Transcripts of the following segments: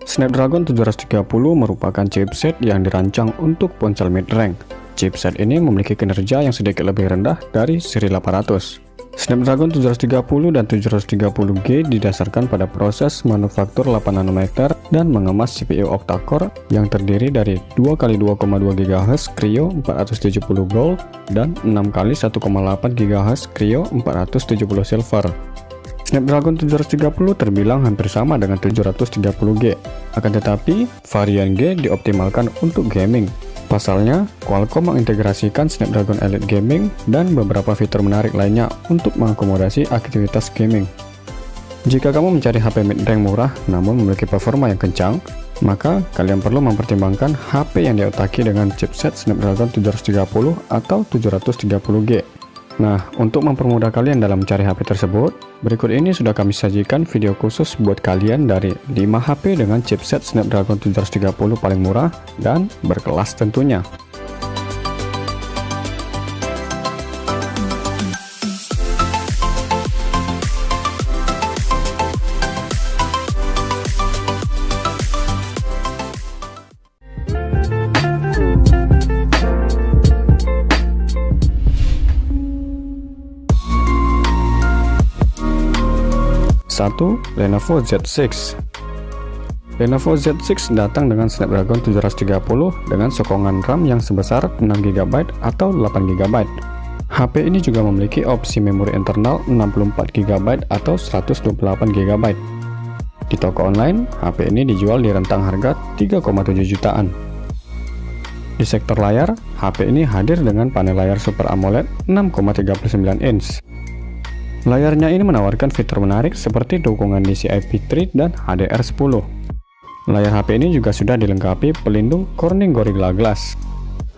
Snapdragon 730 merupakan chipset yang dirancang untuk ponsel mid-range. Chipset ini memiliki kinerja yang sedikit lebih rendah dari seri 800. Snapdragon 730 dan 730G didasarkan pada proses manufaktur 8 nanometer dan mengemas CPU octa-core yang terdiri dari 2x2,2 GHz Kryo 470 Gold dan 6x1,8 GHz Kryo 470 Silver. Snapdragon 730 terbilang hampir sama dengan 730G, akan tetapi varian G dioptimalkan untuk gaming. Pasalnya, Qualcomm mengintegrasikan Snapdragon Elite Gaming dan beberapa fitur menarik lainnya untuk mengakomodasi aktivitas gaming. Jika kamu mencari HP mid-range murah namun memiliki performa yang kencang, maka kalian perlu mempertimbangkan HP yang diotaki dengan chipset Snapdragon 730 atau 730G. Nah, untuk mempermudah kalian dalam mencari HP tersebut, berikut ini sudah kami sajikan video khusus buat kalian dari 5 HP dengan chipset Snapdragon 730 paling murah dan berkelas tentunya. Satu, Lenovo Z6. Lenovo Z6 datang dengan Snapdragon 730 dengan sokongan RAM yang sebesar 6GB atau 8GB. HP ini juga memiliki opsi memori internal 64GB atau 128GB. Di toko online, HP ini dijual di rentang harga 3,7 jutaan. Di sektor layar, HP ini hadir dengan panel layar Super AMOLED 6,39 inch. Layarnya ini menawarkan fitur menarik seperti dukungan DCI-P3 dan HDR10. Layar HP ini juga sudah dilengkapi pelindung Corning Gorilla Glass.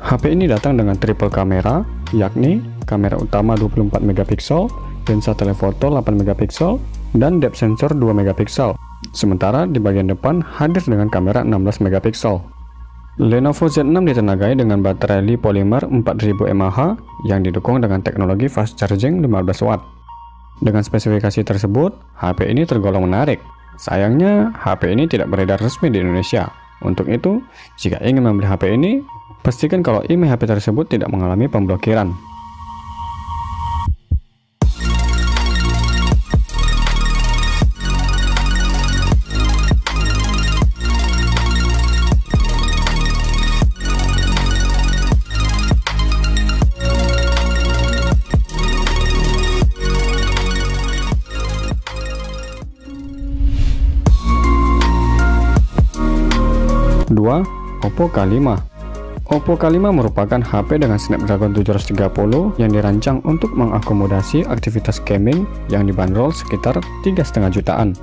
HP ini datang dengan triple kamera, yakni kamera utama 24MP, lensa telefoto 8MP, dan depth sensor 2MP. Sementara di bagian depan hadir dengan kamera 16MP. Lenovo Z6 ditenagai dengan baterai Li Polymer 4000 mAh yang didukung dengan teknologi fast charging 15 watt. Dengan spesifikasi tersebut, HP ini tergolong menarik. Sayangnya, HP ini tidak beredar resmi di Indonesia. Untuk itu, jika ingin membeli HP ini, pastikan kalau IMEI HP tersebut tidak mengalami pemblokiran. Dua, Oppo K5. Oppo K5 merupakan HP dengan Snapdragon 730 yang dirancang untuk mengakomodasi aktivitas gaming yang dibanderol sekitar 3,5 jutaan.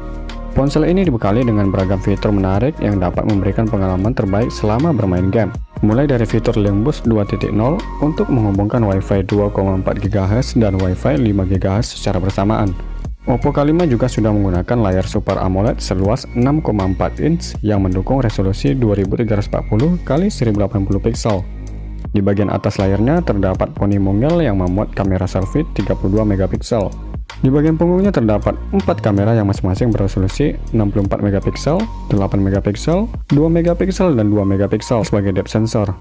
Ponsel ini dibekali dengan beragam fitur menarik yang dapat memberikan pengalaman terbaik selama bermain game. Mulai dari fitur Link Boost 2.0 untuk menghubungkan Wi-Fi 2,4 GHz dan Wi-Fi 5 GHz secara bersamaan. Oppo K5 juga sudah menggunakan layar Super AMOLED seluas 6,4 inch yang mendukung resolusi 2340 x 1080 pixel. Di bagian atas layarnya terdapat poni mungil yang memuat kamera selfie 32MP. Di bagian punggungnya terdapat 4 kamera yang masing-masing berresolusi 64MP, 8MP, 2MP, dan 2MP sebagai depth sensor.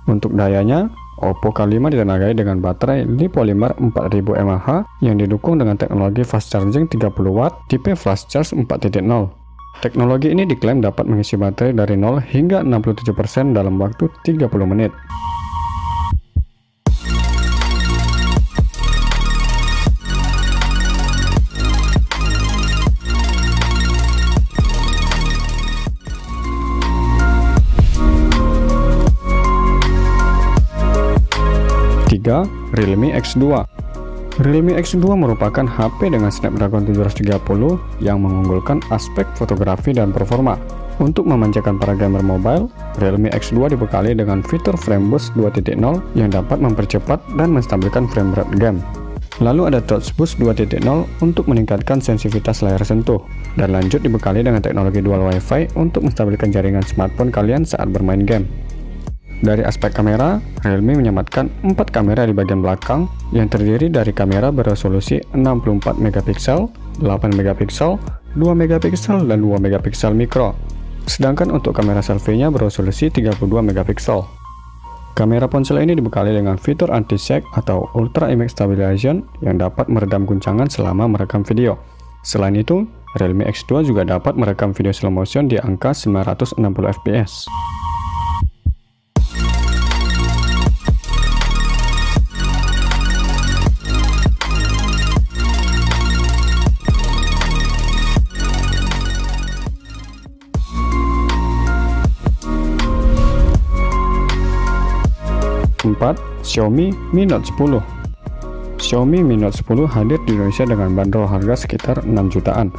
Untuk dayanya, Oppo K5 ditenagai dengan baterai Li Polymer 4000 mAh yang didukung dengan teknologi fast charging 30W tipe flash charge 4.0. Teknologi ini diklaim dapat mengisi baterai dari 0 hingga 67% dalam waktu 30 menit. Realme X2. Realme X2 merupakan HP dengan Snapdragon 730 yang mengunggulkan aspek fotografi dan performa. Untuk memanjakan para gamer mobile, Realme X2 dibekali dengan fitur Frame Boost 2.0 yang dapat mempercepat dan menstabilkan frame rate game. Lalu ada Touch Boost 2.0 untuk meningkatkan sensitivitas layar sentuh, dan lanjut dibekali dengan teknologi Dual Wi-Fi untuk menstabilkan jaringan smartphone kalian saat bermain game. Dari aspek kamera, Realme menyematkan 4 kamera di bagian belakang yang terdiri dari kamera beresolusi 64MP, 8MP, 2MP, dan 2MP mikro. Sedangkan untuk kamera selfie-nya beresolusi 32 megapiksel. Kamera ponsel ini dibekali dengan fitur anti-shake atau Ultra Image Stabilization yang dapat meredam guncangan selama merekam video. Selain itu, Realme X2 juga dapat merekam video slow motion di angka 960 fps. Xiaomi Mi Note 10. Xiaomi Mi Note 10 hadir di Indonesia dengan bandrol harga sekitar 6 jutaan.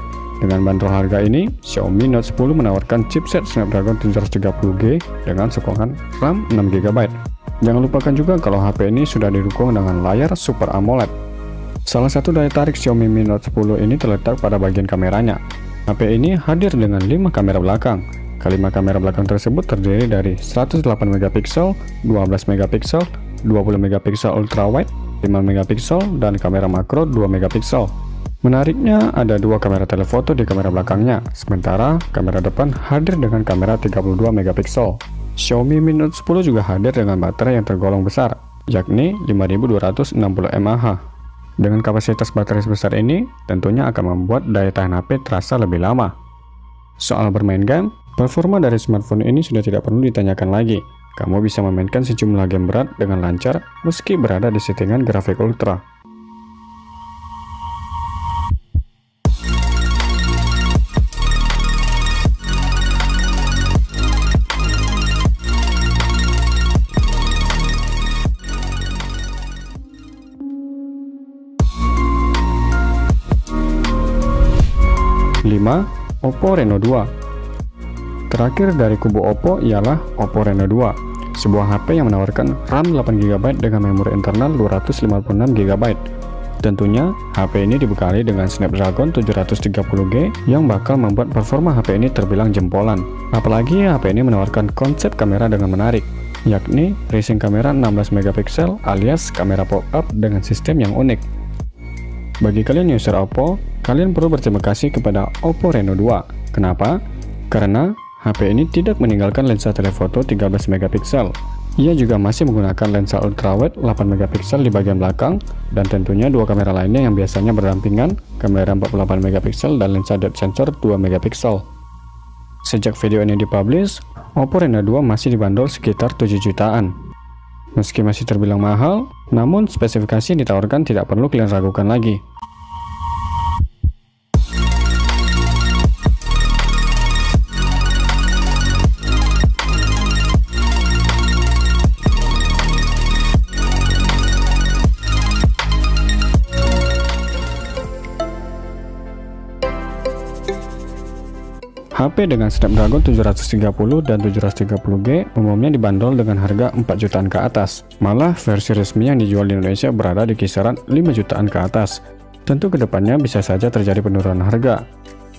Dengan bandrol harga ini, Xiaomi Note 10 menawarkan chipset Snapdragon 730G dengan sokongan RAM 6GB. Jangan lupakan juga kalau HP ini sudah didukung dengan layar Super AMOLED. Salah satu daya tarik Xiaomi Mi Note 10 ini terletak pada bagian kameranya. HP ini hadir dengan 5 kamera belakang. Kelima kamera belakang tersebut terdiri dari 108 megapiksel, 12 megapiksel, 20 megapiksel ultrawide, 5 megapiksel, dan kamera makro 2 megapiksel. Menariknya, ada dua kamera telefoto di kamera belakangnya, sementara kamera depan hadir dengan kamera 32 megapiksel. Xiaomi Mi Note 10 juga hadir dengan baterai yang tergolong besar, yakni 5260 mAh. Dengan kapasitas baterai sebesar ini, tentunya akan membuat daya tahan HP terasa lebih lama. Soal bermain game, performa dari smartphone ini sudah tidak perlu ditanyakan lagi. Kamu bisa memainkan sejumlah game berat dengan lancar meski berada di settingan grafik ultra. Oppo Reno 2. Terakhir dari kubu Oppo ialah Oppo Reno 2, sebuah HP yang menawarkan RAM 8GB dengan memori internal 256GB. Tentunya, HP ini dibekali dengan Snapdragon 730G yang bakal membuat performa HP ini terbilang jempolan. Apalagi HP ini menawarkan konsep kamera dengan menarik, yakni racing kamera 16MP alias kamera pop-up dengan sistem yang unik. Bagi kalian user Oppo, kalian perlu berterima kasih kepada Oppo Reno 2. Kenapa? Karena HP ini tidak meninggalkan lensa telefoto 13MP. Ia juga masih menggunakan lensa ultrawide 8MP di bagian belakang, dan tentunya dua kamera lainnya yang biasanya berdampingan, kamera 48MP dan lensa depth sensor 2MP. Sejak video ini dipublish, Oppo Reno 2 masih dibanderol sekitar 7 jutaan. Meski masih terbilang mahal, namun spesifikasi yang ditawarkan tidak perlu kalian ragukan lagi. HP dengan Snapdragon 730 dan 730G umumnya dibanderol dengan harga 4 jutaan ke atas. Malah versi resmi yang dijual di Indonesia berada di kisaran 5 jutaan ke atas. Tentu kedepannya bisa saja terjadi penurunan harga.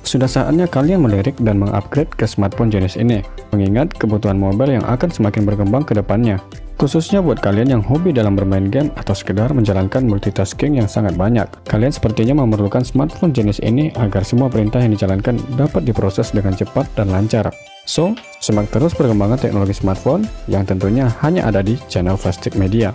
Sudah saatnya kalian melirik dan mengupgrade ke smartphone jenis ini, mengingat kebutuhan mobile yang akan semakin berkembang ke depannya. Khususnya buat kalian yang hobi dalam bermain game atau sekedar menjalankan multitasking yang sangat banyak. Kalian sepertinya memerlukan smartphone jenis ini agar semua perintah yang dijalankan dapat diproses dengan cepat dan lancar. So, simak terus perkembangan teknologi smartphone yang tentunya hanya ada di channel Flashstick Media.